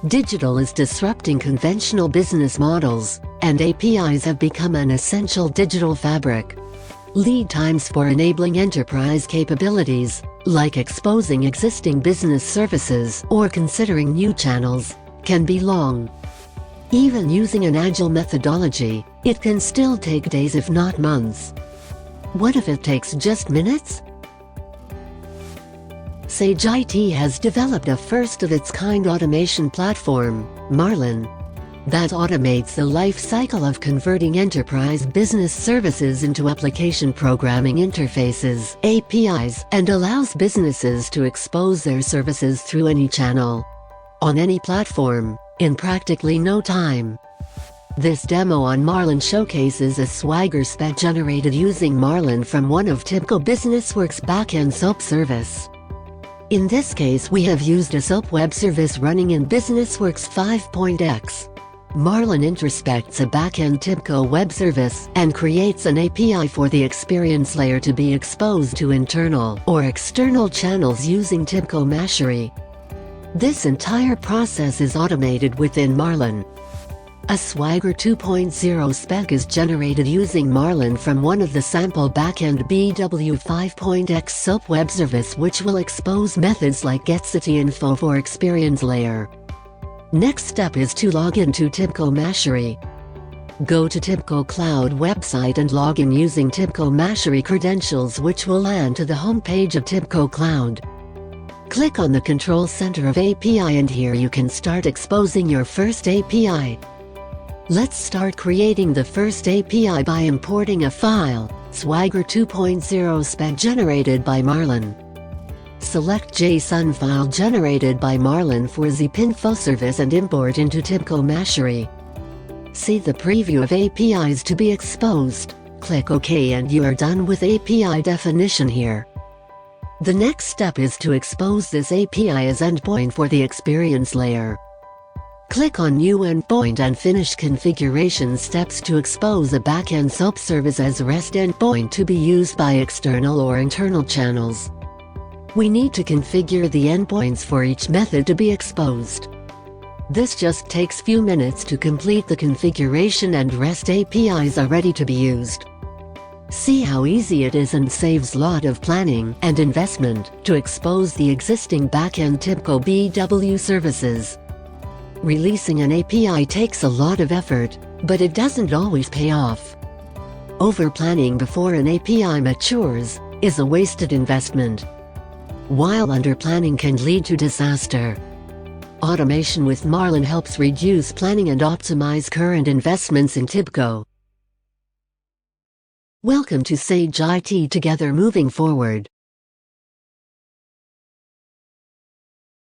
Digital is disrupting conventional business models, and APIs have become an essential digital fabric. Lead times for enabling enterprise capabilities, like exposing existing business services or considering new channels, can be long. Even using an agile methodology, it can still take days if not months. What if it takes just minutes? Sage IT has developed a first-of-its-kind automation platform, Marlin, that automates the life cycle of converting enterprise business services into application programming interfaces (APIs) and allows businesses to expose their services through any channel, on any platform, in practically no time. This demo on Marlin showcases a Swagger spec generated using Marlin from one of TIBCO BusinessWorks backend SOAP service. In this case, we have used a SOAP web service running in BusinessWorks 5.x. Marlin introspects a backend TIBCO web service and creates an API for the experience layer to be exposed to internal or external channels using TIBCO Machinery. This entire process is automated within Marlin. A Swagger 2.0 spec is generated using Marlin from one of the sample backend BW 5.x SOAP web service, which will expose methods like getCityInfo for experience layer. Next step is to log into TIBCO Machinery. Go to TIBCO Cloud website and log in using TIBCO Machinery credentials, which will land to the home page of TIBCO Cloud. Click on the control center of API and here you can start exposing your first API. Let's start creating the first API by importing a file, Swagger 2.0 spec generated by Marlin. Select JSON file generated by Marlin for ZipInfo service and import into TIBCO Machinery. See the preview of APIs to be exposed, click OK and you are done with API definition here. The next step is to expose this API as endpoint for the experience layer. Click on New Endpoint and finish configuration steps to expose a backend SOAP service as REST endpoint to be used by external or internal channels. We need to configure the endpoints for each method to be exposed. This just takes few minutes to complete the configuration and REST APIs are ready to be used. See how easy it is and saves lot of planning and investment to expose the existing backend TIBCO BW services. Releasing an API takes a lot of effort, but it doesn't always pay off. Over-planning before an API matures is a wasted investment, while under-planning can lead to disaster. Automation with Marlin helps reduce planning and optimize current investments in TIBCO. Welcome to Sage IT, together moving forward.